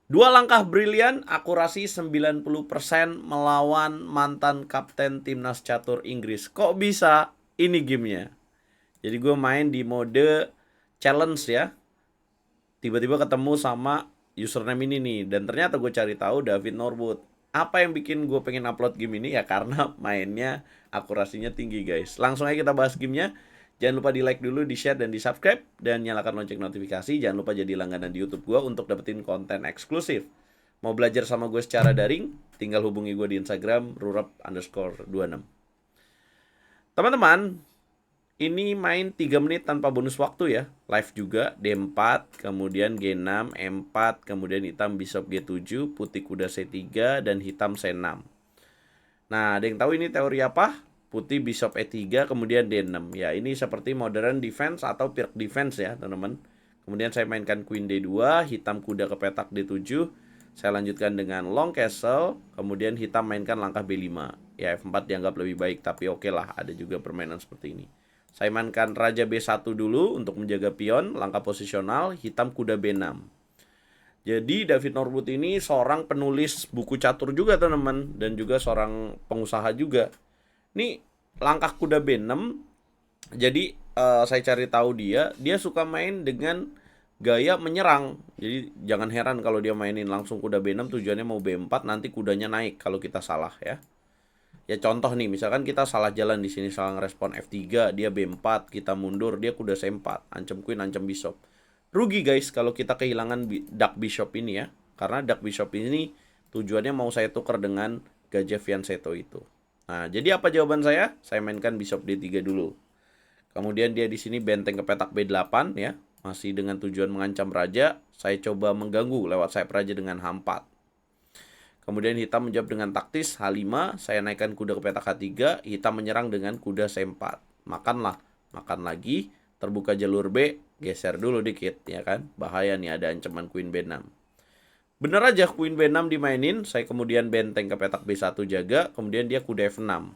Dua langkah brilian, akurasi 90% melawan mantan kapten timnas catur Inggris. Kok bisa? Ini gamenya. Jadi gue main di mode challenge ya. Tiba-tiba ketemu sama username ini nih. Dan ternyata gue cari tahu David Norwood. Apa yang bikin gue pengen upload game ini? Ya karena mainnya akurasinya tinggi guys. Langsung aja kita bahas gamenya. Jangan lupa di like dulu, di share, dan di subscribe. Dan nyalakan lonceng notifikasi. Jangan lupa jadi langganan di YouTube gue untuk dapetin konten eksklusif. Mau belajar sama gue secara daring? Tinggal hubungi gue di Instagram rurap_26. Teman-teman, ini main 3 menit tanpa bonus waktu ya. Live juga D4, kemudian G6, E4, kemudian hitam Bishop G7, putih kuda C3, dan hitam C6. Nah, ada yang tahu ini teori apa? Putih Bishop E3, kemudian D6. Ya, ini seperti modern defense atau Pirc defense ya, teman-teman. Kemudian saya mainkan Queen D2, hitam kuda ke petak D7. Saya lanjutkan dengan long castle, kemudian hitam mainkan langkah B5. Ya, F4 dianggap lebih baik, tapi oke lah, ada juga permainan seperti ini. Saya mainkan Raja B1 dulu untuk menjaga pion, langkah posisional, hitam kuda B6. Jadi David Norwood ini seorang penulis buku catur juga teman-teman, dan juga seorang pengusaha juga. Ini langkah kuda B6. Jadi saya cari tahu dia suka main dengan gaya menyerang. Jadi jangan heran kalau dia mainin langsung kuda B6 tujuannya mau B4 nanti kudanya naik kalau kita salah ya. Ya contoh nih, misalkan kita salah jalan di sini, salah ngerespon F3, dia B4, kita mundur, dia kuda C4, ancam queen, ancam bishop. Rugi guys kalau kita kehilangan duck bishop ini ya. Karena duck bishop ini tujuannya mau saya tukar dengan gajah fianchetto itu. Nah, jadi apa jawaban saya? Saya mainkan bishop D3 dulu. Kemudian dia di sini benteng ke petak B8 ya. Masih dengan tujuan mengancam raja. Saya coba mengganggu lewat sayap raja dengan H4. Kemudian hitam menjawab dengan taktis H5, saya naikkan kuda ke petak H3, hitam menyerang dengan kuda C4. Makanlah, makan lagi, terbuka jalur B, geser dulu dikit ya kan. Bahaya nih ada ancaman Queen B6. Bener aja Queen B6 dimainin, saya kemudian benteng ke petak B1 jaga, kemudian dia kuda F6.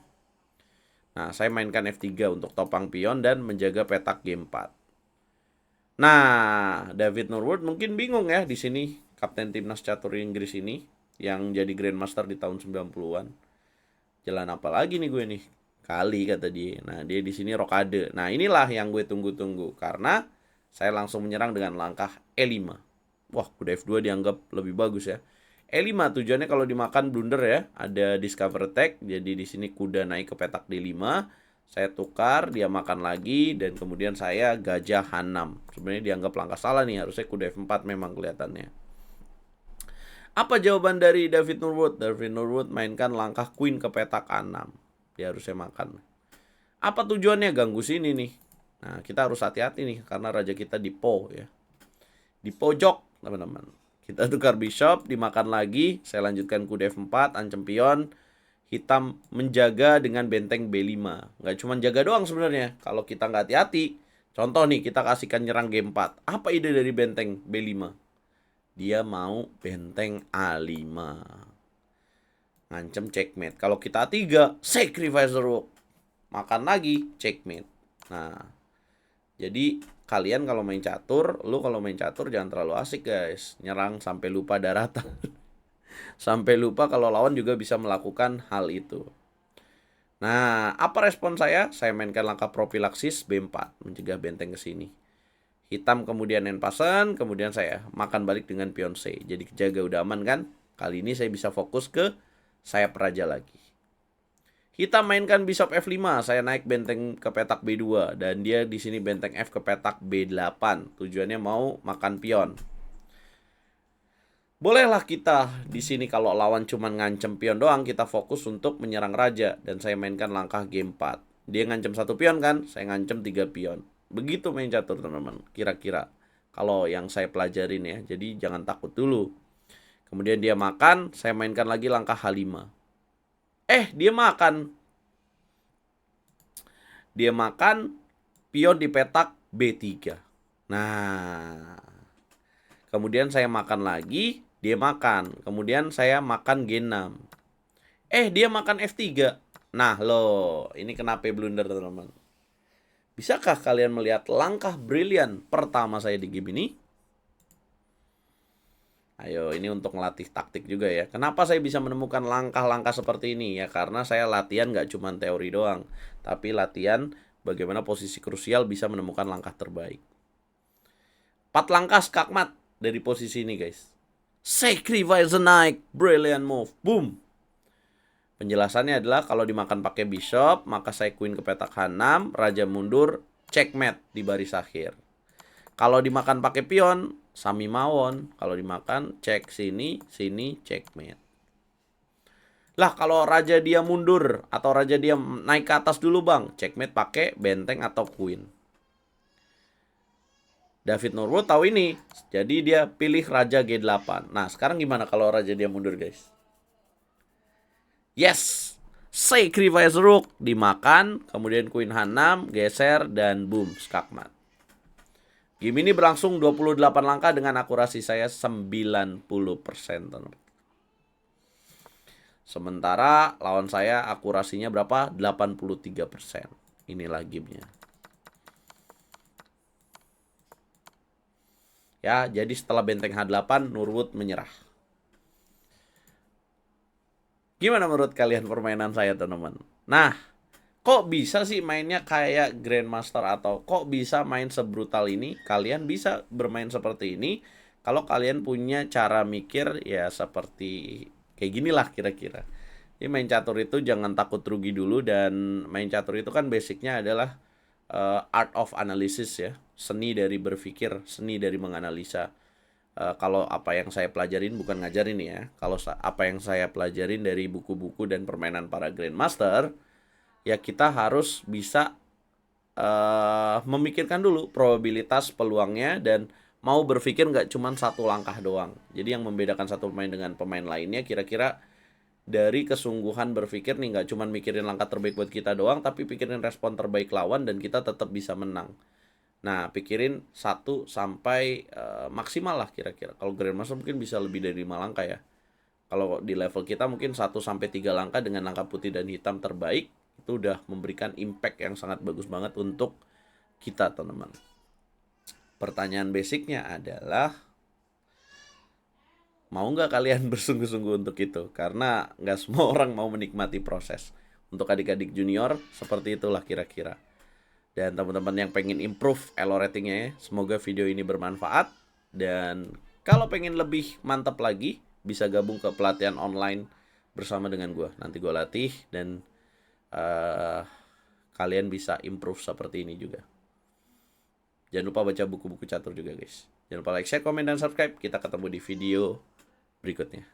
Nah, saya mainkan F3 untuk topang pion dan menjaga petak G4. Nah, David Norwood mungkin bingung ya di sini, kapten timnas catur Inggris ini yang jadi Grandmaster di tahun 90-an. Jalan apa lagi nih gue nih? Kali kata dia. Nah, dia di sini rokade. Nah, inilah yang gue tunggu-tunggu karena saya langsung menyerang dengan langkah E5. Wah, kuda F2 dianggap lebih bagus ya. E5 tujuannya kalau dimakan blunder ya, ada discover attack. Jadi di sini kuda naik ke petak D5. Saya tukar, dia makan lagi, dan kemudian saya gajah H6. Sebenarnya dianggap langkah salah nih, harusnya kuda F4 memang kelihatannya. Apa jawaban dari David Norwood? David Norwood mainkan langkah Queen ke petak A6. Dia harusnya makan. Apa tujuannya? Ganggu sini nih. Nah, kita harus hati-hati nih karena raja kita di ya. Di pojok, teman-teman. Kita tukar bishop, dimakan lagi. Saya lanjutkan kuda F4, ancam pion. Hitam menjaga dengan benteng B5. Nggak cuma jaga doang sebenarnya. Kalau kita nggak hati-hati, contoh nih kita kasihkan nyerang G4. Apa ide dari benteng B5? Dia mau benteng A5. Ngancem checkmate. Kalau kita A3, sacrifice the rook. Makan lagi, checkmate. Nah, jadi kalian kalau main catur, lu kalau main catur jangan terlalu asik guys. Nyerang sampai lupa daratan. Sampai lupa kalau lawan juga bisa melakukan hal itu. Nah, apa respon saya? Saya mainkan langkah propilaksis B4, mencegah benteng ke sini. Hitam kemudian enpasan, kemudian saya makan balik dengan pion C. Jadi kejaga udah aman kan? Kali ini saya bisa fokus ke sayap raja lagi. Hitam mainkan bishop F5, saya naik benteng ke petak B2 dan dia di sini benteng F ke petak B8. Tujuannya mau makan pion. Bolehlah kita di sini kalau lawan cuma ngancem pion doang, kita fokus untuk menyerang raja dan saya mainkan langkah G4. Dia ngancem satu pion kan, saya ngancem 3 pion. Begitu main catur teman-teman, kira-kira. Kalau yang saya pelajarin ya, jadi jangan takut dulu. Kemudian dia makan, saya mainkan lagi langkah H5. Dia makan. Dia makan pion di petak B3. Nah, kemudian saya makan lagi, dia makan. Kemudian saya makan G6. Dia makan F3. Nah, loh, ini kenapa blunder, teman-teman? Bisakah kalian melihat langkah brilian pertama saya di game ini? Ayo, ini untuk melatih taktik juga ya. Kenapa saya bisa menemukan langkah-langkah seperti ini? Ya karena saya latihan nggak cuma teori doang, tapi latihan bagaimana posisi krusial bisa menemukan langkah terbaik. 4 langkah skakmat dari posisi ini guys. Sacrifice the knight, brilliant move, boom. Penjelasannya adalah kalau dimakan pakai bishop, maka saya queen ke petak H6, raja mundur, checkmate di baris akhir. Kalau dimakan pakai pion, sami mawon. Kalau dimakan cek sini, sini checkmate. Lah kalau raja dia mundur atau raja dia naik ke atas dulu bang, checkmate pakai benteng atau queen. David Norwood tahu ini, jadi dia pilih raja G8. Nah sekarang gimana kalau raja dia mundur guys? Yes, sacrifice rook dimakan, kemudian queen H6 geser dan boom skakmat. Game ini berlangsung 28 langkah dengan akurasi saya 90%. Sementara lawan saya akurasinya berapa? 83%. Inilah gamenya. Ya, jadi setelah benteng H8, Norwood menyerah. Gimana menurut kalian permainan saya, teman-teman? Nah, kok bisa sih mainnya kayak Grandmaster atau kok bisa main sebrutal ini? Kalian bisa bermain seperti ini kalau kalian punya cara mikir ya seperti kayak gini lah kira-kira. Jadi main catur itu jangan takut rugi dulu, dan main catur itu kan basicnya adalah art of analysis ya, seni dari berpikir, seni dari menganalisa. Kalau apa yang saya pelajarin, bukan ngajarin ya, kalau apa yang saya pelajarin dari buku-buku dan permainan para Grandmaster, ya kita harus bisa memikirkan dulu probabilitas peluangnya dan mau berpikir nggak cuma satu langkah doang. Jadi yang membedakan satu pemain dengan pemain lainnya kira-kira dari kesungguhan berpikir nih, nggak cuma mikirin langkah terbaik buat kita doang, tapi pikirin respon terbaik lawan dan kita tetap bisa menang. Nah, pikirin 1 sampai maksimal lah kira-kira. Kalau Grandmaster mungkin bisa lebih dari 5 langkah ya. Kalau di level kita mungkin 1 sampai 3 langkah dengan langkah putih dan hitam terbaik itu udah memberikan impact yang sangat bagus banget untuk kita, teman-teman. Pertanyaan basicnya adalah mau nggak kalian bersungguh-sungguh untuk itu? Karena nggak semua orang mau menikmati proses. Untuk adik-adik junior seperti itulah kira-kira. Dan teman-teman yang pengen improve elo ratingnya ya, semoga video ini bermanfaat. Dan kalau pengen lebih mantap lagi, bisa gabung ke pelatihan online bersama dengan gue. Nanti gue latih dan kalian bisa improve seperti ini juga. Jangan lupa baca buku-buku catur juga guys. Jangan lupa like, share, komen, dan subscribe. Kita ketemu di video berikutnya.